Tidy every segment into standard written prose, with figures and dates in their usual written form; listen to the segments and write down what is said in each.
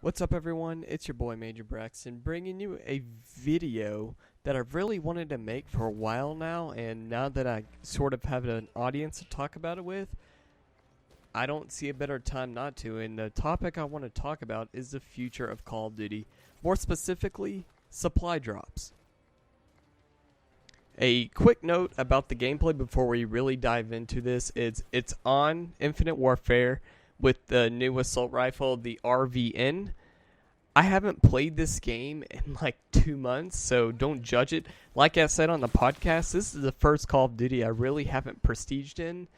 What's up, everyone? It's your boy Major Braxton bringing you a video that I've really wanted to make for a while now, and now that I sort of have an audience to talk about it with, I don't see a better time not to. And the topic I want to talk about is the future of Call of Duty, more specifically, supply drops. A quick note about the gameplay before we really dive into this is it's on Infinite Warfare with the new assault rifle, the RVN. I haven't played this game in like 2 months, so don't judge it. Like I said on the podcast, this is the first Call of Duty I really haven't prestiged in,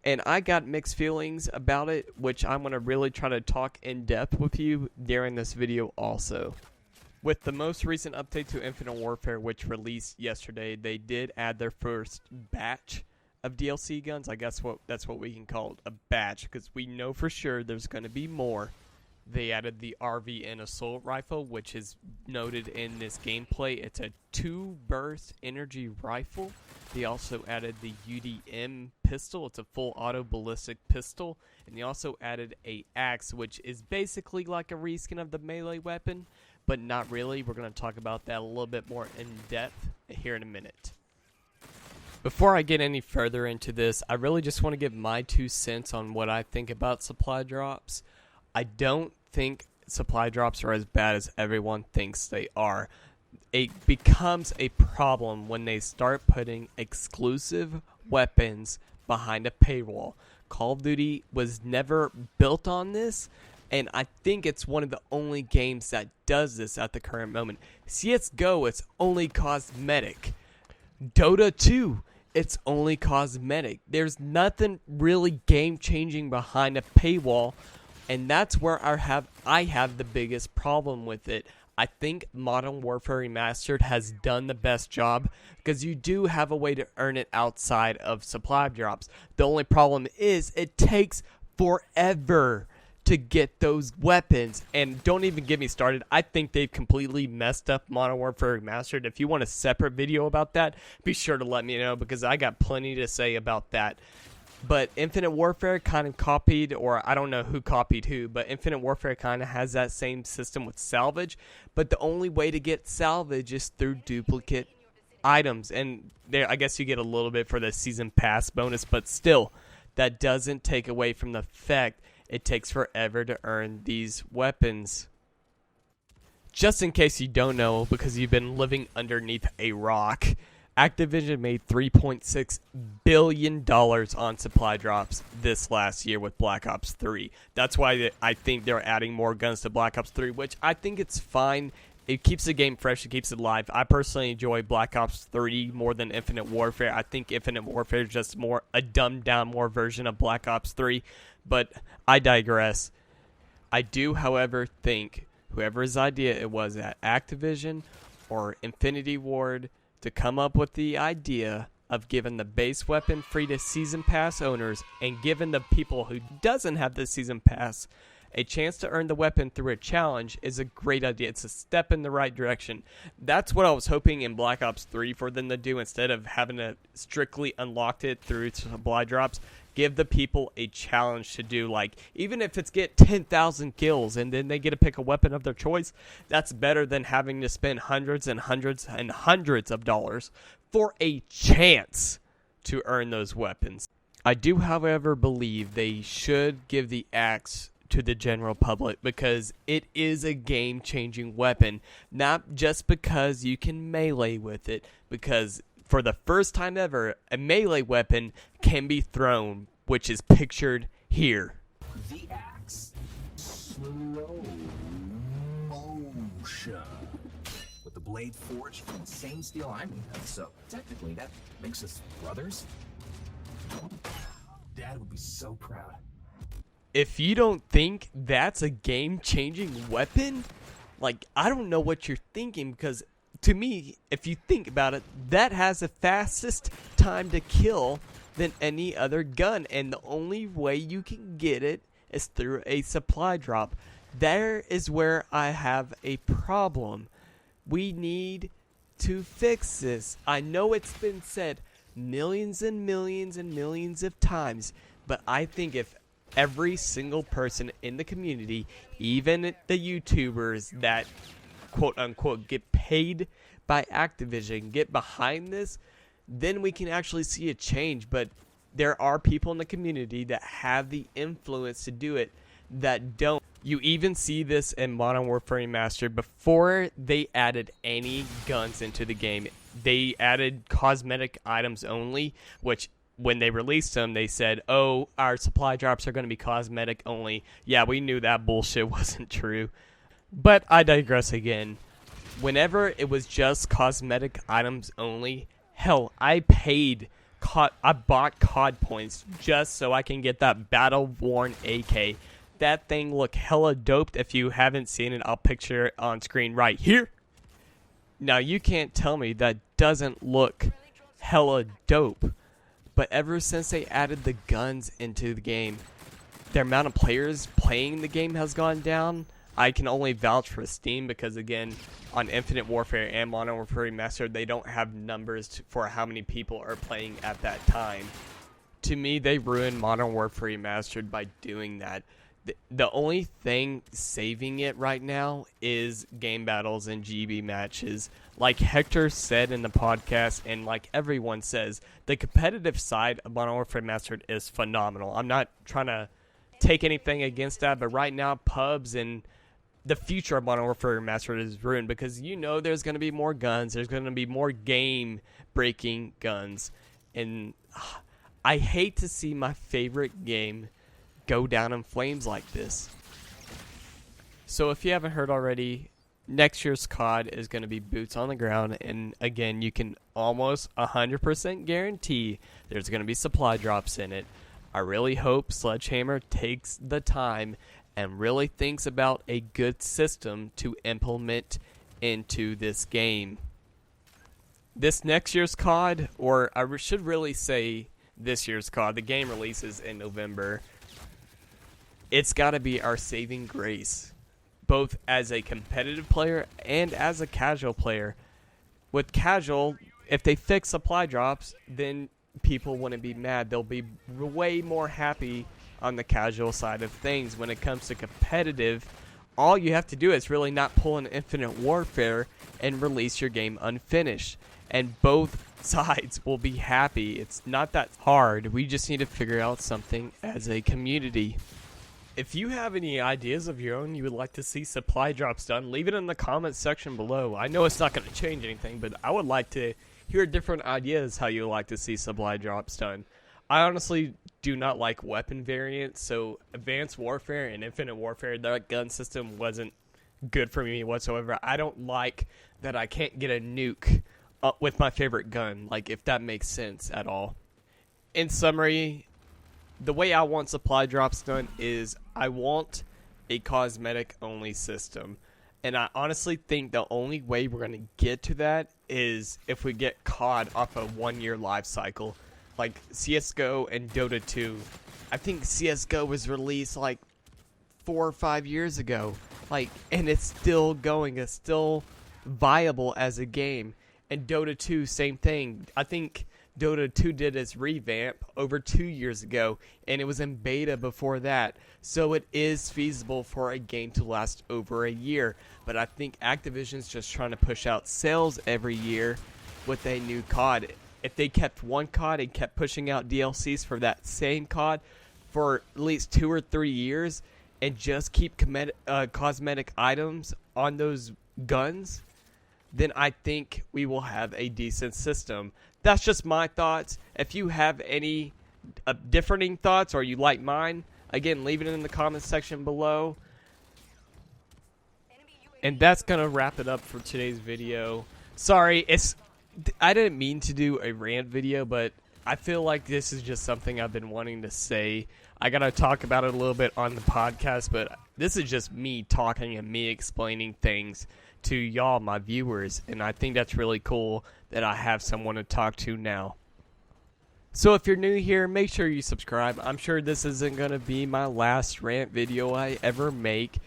and I got mixed feelings about it, which I'm going to really try to talk in depth with you during this video also. With the most recent update to Infinite Warfare, which released yesterday, they did add their first batch of DLC guns. I guess that's what we can call it, a batch, because we know for sure there's going to be more. They added the RVN assault rifle, which is noted in this gameplay. It's a 2-burst energy rifle. They also added the UDM pistol. It's a full auto ballistic pistol. And they also added a axe, which is basically like a reskin of the melee weapon, but not really. We're going to talk about that a little bit more in depth here in a minute. Before I get any further into this, I really just want to give my 2 cents on what I think about supply drops. I don't think supply drops are as bad as everyone thinks they are. It becomes a problem when they start putting exclusive weapons behind a paywall. Call of Duty was never built on this, and I think it's one of the only games that does this at the current moment. CSGO, it's only cosmetic. Dota 2, it's only cosmetic. There's nothing really game-changing behind a paywall, and that's where I have the biggest problem with it. I think Modern Warfare Remastered has done the best job because you do have a way to earn it outside of supply drops. The only problem is it takes forever to get those weapons, and don't even get me started. I think they've completely messed up Modern Warfare Remastered. If you want a separate video about that, be sure to let me know because I got plenty to say about that. But Infinite Warfare kind of copied, or I don't know who copied who, but Infinite Warfare kind of has that same system with salvage. But the only way to get salvage is through duplicate items. And there, I guess you get a little bit for the season pass bonus, but still, that doesn't take away from the fact it takes forever to earn these weapons. Just in case you don't know, because you've been living underneath a rock, Activision made $3.6 billion on supply drops this last year with Black Ops 3. That's why I think they're adding more guns to Black Ops 3, which I think it's fine. It keeps the game fresh. It keeps it alive. I personally enjoy Black Ops 3 more than Infinite Warfare. I think Infinite Warfare is just a dumbed-down more version of Black Ops 3, but I digress. I do, however, think whoever's idea it was at Activision or Infinity Ward to come up with the idea of giving the base weapon free to season pass owners and giving the people who doesn't have the season pass a chance to earn the weapon through a challenge is a great idea. It's a step in the right direction. That's what I was hoping in Black Ops 3 for them to do instead of having to strictly unlock it through supply drops. Give the people a challenge to do, like, even if it's get 10,000 kills and then they get to pick a weapon of their choice, that's better than having to spend hundreds and hundreds and hundreds of dollars for a chance to earn those weapons. I do, however, believe they should give the axe to the general public because it is a game-changing weapon, not just because you can melee with it, because for the first time ever, a melee weapon can be thrown, which is pictured here. The axe. Slow motion. With the blade forged from the same steel I made of, so technically that makes us brothers. Dad would be so proud. If you don't think that's a game-changing weapon, like, I don't know what you're thinking, because to me, if you think about it, that has the fastest time to kill than any other gun, and the only way you can get it is through a supply drop. There is where I have a problem. We need to fix this. I know it's been said millions and millions and millions of times, but I think if every single person in the community, even the YouTubers that quote unquote get paid by Activision, get behind this, then we can actually see a change. But there are people in the community that have the influence to do it that don't. You even see this in Modern Warfare Remastered. Before they added any guns into the game, they added cosmetic items only, which when they released them, they said, oh, our supply drops are going to be cosmetic only. Yeah, we knew that bullshit wasn't true. But I digress again. Whenever it was just cosmetic items only, hell, I bought COD points just so I can get that battle-worn AK. That thing look hella doped. If you haven't seen it, I'll picture it on screen right here. Now, you can't tell me that doesn't look hella dope. But ever since they added the guns into the game, the amount of players playing the game has gone down. I can only vouch for Steam because, again, on Infinite Warfare and Modern Warfare Remastered, they don't have numbers for how many people are playing at that time. To me, they ruined Modern Warfare Remastered by doing that. The only thing saving it right now is game battles and GB matches. Like Hector said in the podcast, and like everyone says, the competitive side of Modern Warfare Remastered is phenomenal. I'm not trying to take anything against that, but right now, pubs and the future of Modern Warfare Remastered is ruined because you know there's going to be more guns. There's going to be more game-breaking guns. And I hate to see my favorite game go down in flames like this. So if you haven't heard already, next year's COD is going to be boots on the ground, and again, you can almost 100% guarantee there's going to be supply drops in it. I really hope Sledgehammer takes the time and really thinks about a good system to implement into this game. This next year's COD, or I should really say this year's COD, the game releases in November. It's got to be our saving grace, both as a competitive player and as a casual player. With casual, if they fix supply drops, then people wouldn't be mad. They'll be way more happy on the casual side of things. When it comes to competitive, all you have to do is really not pull an Infinite Warfare and release your game unfinished. And both sides will be happy. It's not that hard. We just need to figure out something as a community. If you have any ideas of your own you would like to see supply drops done, leave it in the comments section below. I know it's not going to change anything, but I would like to hear different ideas how you would like to see supply drops done. I honestly do not like weapon variants, so Advanced Warfare and Infinite Warfare, that gun system wasn't good for me whatsoever. I don't like that I can't get a nuke with my favorite gun, like if that makes sense at all. In summary, the way I want supply drops done is I want a cosmetic only system. And I honestly think the only way we're going to get to that is if we get COD off a 1-year life cycle. Like CSGO and Dota 2. I think CSGO was released like 4 or 5 years ago. And it's still going. It's still viable as a game. And Dota 2, same thing. I think Dota 2 did its revamp over 2 years ago, and it was in beta before that. So it is feasible for a game to last over a year. But I think Activision's just trying to push out sales every year with a new COD. If they kept one COD and kept pushing out DLCs for that same COD for at least 2 or 3 years and just keep cosmetic items on those guns, then I think we will have a decent system. That's just my thoughts. If you have any differing thoughts or you like mine, again, leave it in the comments section below. And that's going to wrap it up for today's video. Sorry, I didn't mean to do a rant video, but I feel like this is just something I've been wanting to say. I got to talk about it a little bit on the podcast, but this is just me talking and me explaining things to y'all, my viewers, and I think that's really cool that I have someone to talk to now. So if you're new here, make sure you subscribe. I'm sure this isn't going to be my last rant video I ever make.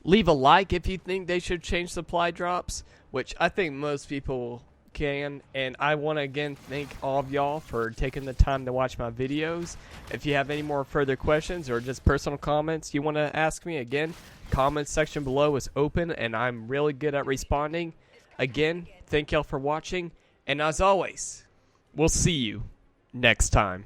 Leave a like if you think they should change supply drops, which I think most people can. And I want to again thank all of y'all for taking the time to watch my videos. If you have any more further questions or just personal comments you want to ask me, again, comment section below is open and I'm really good at responding. Again, thank y'all for watching, and as always, we'll see you next time.